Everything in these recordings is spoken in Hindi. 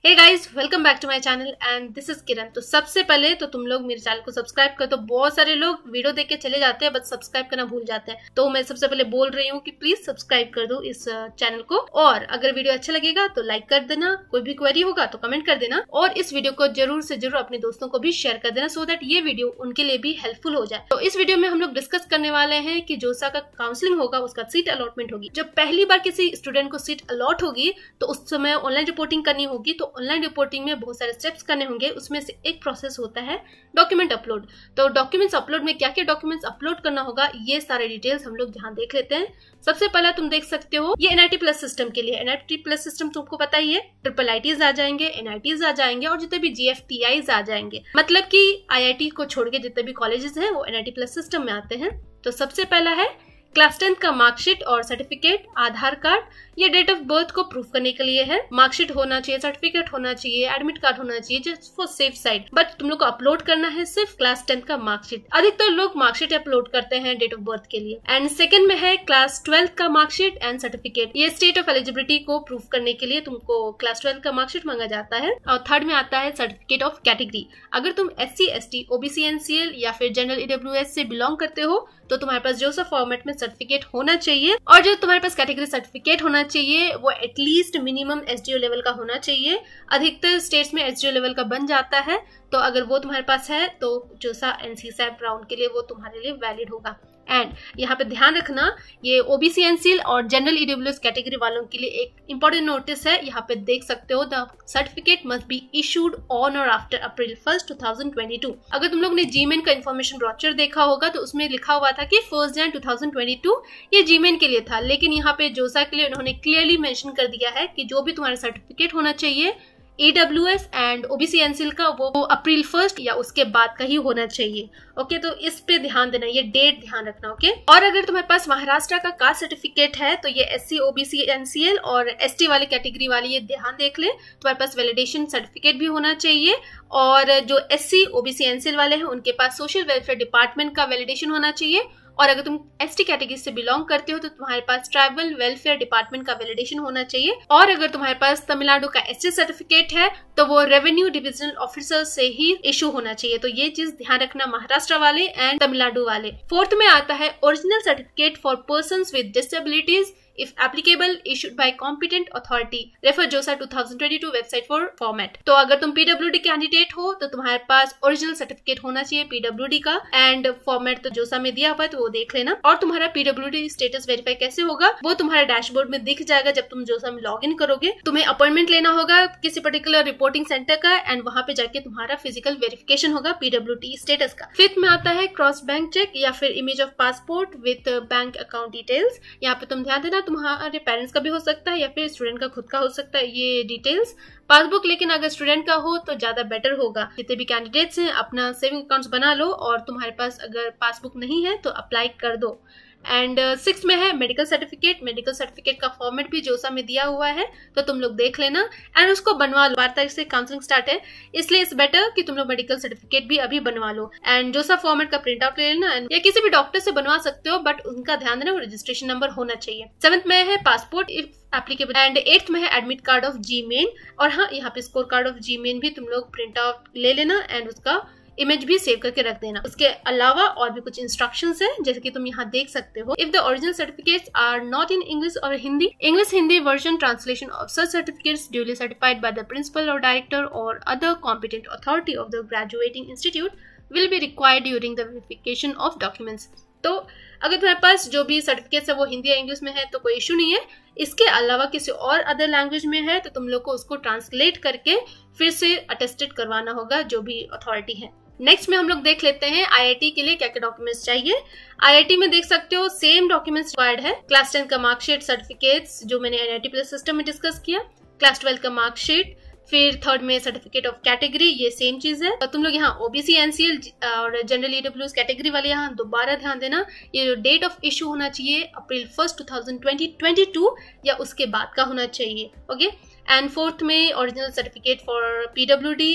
Hey guys, welcome back to my channel and this is Kiran. तो सबसे पहले तो तुम लोग मेरे चैनल को सब्सक्राइब कर दो। बहुत सारे लोग वीडियो देख के चले जाते हैं बट सब्सक्राइब करना भूल जाते हैं, तो मैं सबसे पहले बोल रही हूँ कि प्लीज सब्सक्राइब कर दो इस चैनल को। और अगर वीडियो अच्छा लगेगा तो लाइक कर देना, कोई भी क्वेरी होगा तो कमेंट कर देना, और इस वीडियो को जरूर से जरूर अपने दोस्तों को भी शेयर कर देना सो दैट ये वीडियो उनके लिए भी हेल्पफुल हो जाए। तो इस वीडियो में हम लोग डिस्कस करने वाले हैं कि जोसा का काउंसलिंग होगा, उसका सीट अलॉटमेंट होगी। जब पहली बार किसी स्टूडेंट को सीट अलॉट होगी तो उस समय ऑनलाइन रिपोर्टिंग करनी होगी। तो ऑनलाइन रिपोर्टिंग में बहुत सारे स्टेप्स करने होंगे, उसमें से एक प्रोसेस होता है डॉक्यूमेंट अपलोड। तो डॉक्यूमेंट्स अपलोड में क्या क्या डॉक्यूमेंट्स अपलोड करना होगा, ये सारे डिटेल्स हम लोग यहाँ देख लेते हैं। सबसे पहला तुम देख सकते हो ये NIT प्लस सिस्टम के लिए। NIT प्लस सिस्टम तुमको पता ही है, ट्रिपल ITs आ जाएंगे, NITs आ जाएंगे और जितने भी GFTIs आ जाएंगे। मतलब कि IIT को छोड़ के जितने भी कॉलेजेस हैं वो NIT प्लस सिस्टम में आते हैं। तो सबसे पहला है क्लास 10 का मार्कशीट और सर्टिफिकेट, आधार कार्ड, ये डेट ऑफ बर्थ को प्रूफ करने के लिए है। मार्कशीट होना चाहिए, सर्टिफिकेट होना चाहिए, एडमिट कार्ड होना चाहिए, just for safe side. But तुम लोग को अपलोड करना है सिर्फ क्लास 10 का मार्कशीट। अधिकतर लोग मार्कशीट अपलोड करते हैं डेट ऑफ बर्थ के लिए। एंड सेकंड में है क्लास 12 का मार्कशीट एंड सर्टिफिकेट। ये स्टेट ऑफ एलिजिबिलिटी को प्रूफ करने के लिए तुमको क्लास 12 का मार्कशीट मांगा जाता है। और थर्ड में आता है सर्टिफिकेट ऑफ कैटेगरी। अगर तुम SC ST OBC NCL या फिर जनरल EWS से बिलोंग करते हो तो तुम्हारे पास जो सा फॉर्मेट में सर्टिफिकेट होना चाहिए, और जो तुम्हारे पास कैटेगरी सर्टिफिकेट होना चाहिए वो एटलीस्ट मिनिमम SDO लेवल का होना चाहिए। अधिकतर स्टेट्स में SDO लेवल का बन जाता है, तो अगर वो तुम्हारे पास है तो जो सा NC-SAP राउंड के लिए वो तुम्हारे लिए वैलिड होगा। एंड यहाँ पे ध्यान रखना, ये OBC NCL और जनरल EWS कैटेगरी वालों के लिए एक इंपॉर्टेंट नोटिस है। यहाँ पे देख सकते हो, the certificate must be issued on और आफ्टर अप्रैल 1, 2022। अगर तुम लोग ने GMAIN का इन्फॉर्मेशन ब्रोचर देखा होगा तो उसमें लिखा हुआ था कि 1 जनवरी 2022 ये GMAIN के लिए था, लेकिन यहाँ पे जोसा के लिए उन्होंने क्लियरली मेंशन कर दिया है कि जो भी तुम्हारा सर्टिफिकेट होना चाहिए EWS एंड OBC NCL का वो अप्रैल 1 या उसके बाद का ही होना चाहिए। ओके, तो इस पे ध्यान देना, ये डेट ध्यान रखना। ओके, और अगर तुम्हारे पास महाराष्ट्र का कास्ट सर्टिफिकेट है तो ये SC OBC NCL और ST वाले कैटेगरी वाले ये ध्यान देख ले, तुम्हारे पास वैलिडेशन सर्टिफिकेट भी होना चाहिए। और जो SC OBC NCL वाले हैं उनके पास सोशल वेलफेयर डिपार्टमेंट का वैलिडेशन होना चाहिए। और अगर तुम ST कैटेगरी से बिलोंग करते हो तो तुम्हारे पास ट्राइबल वेलफेयर डिपार्टमेंट का वैलिडेशन होना चाहिए। और अगर तुम्हारे पास तमिलनाडु का ST सर्टिफिकेट है तो वो रेवेन्यू डिविजनल ऑफिसर से ही इशू होना चाहिए। तो ये चीज ध्यान रखना, महाराष्ट्र वाले एंड तमिलनाडु वाले। फोर्थ में आता है original certificate for persons with disabilities if applicable issued by competent authority, refer JOSA 2022 website for format. तो अगर तुम PWD कैंडिडेट हो तो तुम्हारे पास ओरिजिनल सर्टिफिकेट होना चाहिए PWD का, एंड फॉर्मेट तो जोसा में दिया हुआ है तो वो देख लेना। और तुम्हारा PWD स्टेटस वेरीफाई कैसे होगा वो तुम्हारे डैशबोर्ड में दिख जाएगा जब तुम जोसा में लॉग इन करोगे। तुम्हें अपॉइंटमेंट लेना होगा किसी पर्टिकुलर रिपोर्टिंग सेंटर का, एंड वहां पे जाके तुम्हारा फिजिकल वेरिफिकेशन होगा PWD स्टेटस का। फिफ्थ में आता है क्रॉस बैंक चेक या फिर image of passport with bank account details. यहाँ पे तुम ध्यान देना, तुम्हारे पेरेंट्स का भी हो सकता है या फिर स्टूडेंट का खुद का हो सकता है ये डिटेल्स। पासबुक लेकिन अगर स्टूडेंट का हो तो ज्यादा बेटर होगा। जितने भी कैंडिडेट्स हैं अपना सेविंग अकाउंट्स बना लो, और तुम्हारे पास अगर पासबुक नहीं है तो अप्लाई कर दो। एंड सिक्स में है मेडिकल सर्टिफिकेट। मेडिकल सर्टिफिकेट का फॉर्मेट भी जोसा में दिया हुआ है तो तुम लोग देख लेना एंड उसको बनवा लो। 12 तारीख से काउंसलिंग स्टार्ट है, इसलिए इट्स बेटर कि तुम लोग मेडिकल सर्टिफिकेट भी अभी बनवा लो। एंड जोसा फॉर्मेट का प्रिंट आउट ले लेना, या किसी भी डॉक्टर से बनवा सकते हो बट उनका ध्यान देना वो रजिस्ट्रेशन नंबर होना चाहिए। 7th में है passport if applicable, and 8th में है एडमिट कार्ड ऑफ GMAIN। और हाँ, यहाँ पे स्कोर कार्ड ऑफ GMAIN भी तुम लोग प्रिंट आउट ले लेना एंड उसका इमेज भी सेव करके रख देना। उसके अलावा और भी कुछ इंस्ट्रक्शंस है जैसे कि तुम यहाँ देख सकते हो। If the original certificates are not in English और Hindi, English Hindi version translation of such certificates duly certified by the principal और डायरेक्टर और other competent authority of the graduating institute will be required during the verification of documents. तो अगर तुम्हारे पास जो भी सर्टिफिकेट्स है वो हिंदी या इंग्लिश में है तो कोई इशू नहीं है। इसके अलावा किसी और अदर लैंग्वेज में है तो तुम लोग को उसको ट्रांसलेट करके फिर से अटेस्टेड करवाना होगा जो भी अथॉरिटी है। नेक्स्ट में हम लोग देख लेते हैं IIT के लिए क्या क्या डॉक्यूमेंट्स चाहिए। IIT में देख सकते हो सेम डॉक्यूमेंट्स रिक्वायर्ड है। क्लास 10 का मार्कशीट, सर्टिफिकेट्स जो मैंने NIT प्लस सिस्टम में डिस्कस किया, क्लास 12 का मार्कशीट, फिर थर्ड में सर्टिफिकेट ऑफ कैटेगरी, ये सेम चीज है। तुम लोग यहाँ OBC NCL और जनरल EWS कैटेगरी वाले यहाँ दोबारा ध्यान देना, ये जो डेट ऑफ इशू होना चाहिए अप्रैल 1, 2022 या उसके बाद का होना चाहिए। ओके, एंड फोर्थ में original certificate for PWD,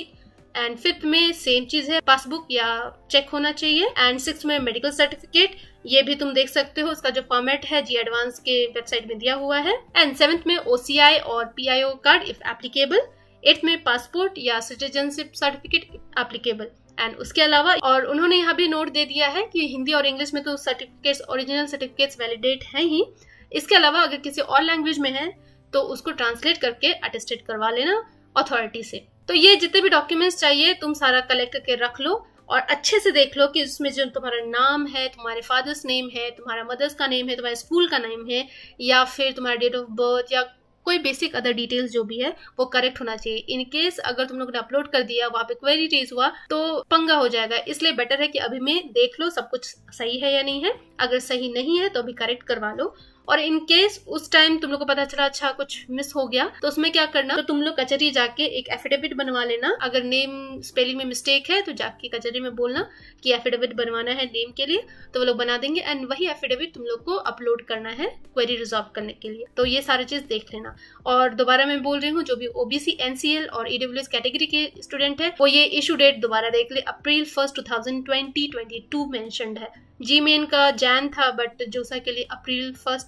and fifth में सेम चीज है, पासबुक या चेक होना चाहिए। एंड सिक्स्थ में मेडिकल सर्टिफिकेट, ये भी तुम देख सकते हो, उसका जो फॉर्मेट है जी एडवांस के वेबसाइट में दिया हुआ है। एंड सेवेंथ में OCI और PIO card if applicable. 8th में पासपोर्ट या सिटीजनशिप सर्टिफिकेट एप्लीकेबल। एंड उसके अलावा और उन्होंने यहाँ भी नोट दे दिया है कि हिंदी और इंग्लिश में तो सर्टिफिकेट्स, ओरिजिनल सर्टिफिकेट्स वैलिडेट हैं ही, इसके अलावा अगर किसी और लैंग्वेज में है तो उसको ट्रांसलेट करके अटेस्टेड करवा लेना अथॉरिटी से। तो ये जितने भी डॉक्यूमेंट्स चाहिए तुम सारा कलेक्ट करके रख लो और अच्छे से देख लो कि उसमें जो तुम्हारा नाम है, तुम्हारे फादर्स नेम है, तुम्हारा मदर्स का नेम है, तुम्हारे स्कूल का नेम है, या फिर तुम्हारा डेट ऑफ बर्थ या कोई बेसिक अदर डिटेल्स जो भी है वो करेक्ट होना चाहिए। इन केस अगर तुम लोग ने अपलोड कर दिया, वहां पे क्वेरी रेज हुआ तो पंगा हो जाएगा। इसलिए बेटर है कि अभी में देख लो सब कुछ सही है या नहीं है। अगर सही नहीं है तो अभी करेक्ट करवा लो। और इन केस उस टाइम तुम लोग को पता चला अच्छा कुछ मिस हो गया तो उसमें क्या करना, तो तुम लोग कचहरी जाके एक एफिडेविट बनवा लेना। अगर नेम स्पेलिंग में मिस्टेक है तो जाके कचहरी में बोलना कि एफिडेविट बनवाना है नेम के लिए, तो वो लोग बना देंगे। एंड वही एफिडेविट तुम लोग को अपलोड करना है क्वेरी रिजॉल्व करने के लिए। तो ये सारी चीज देख लेना। और दोबारा मैं बोल रही हूँ, जो भी ओबीसी, एनसीएल और ईडब्ल्यूएस कैटेगरी के स्टूडेंट है वो ये इशू डेट दोबारा देख ले। अप्रैल 1, 2022 मेंशन्ड है। जीमेन का जैन था बट जोसा के लिए अप्रैल 1,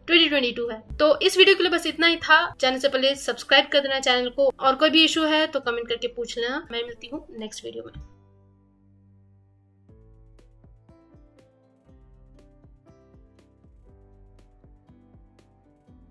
2022 है। तो इस वीडियो के लिए बस इतना ही था। जाने से पहले सब्सक्राइब कर देना चैनल को, और कोई भी इशू है तो कमेंट करके पूछ लेना। मैं मिलती हूँ नेक्स्ट वीडियो में।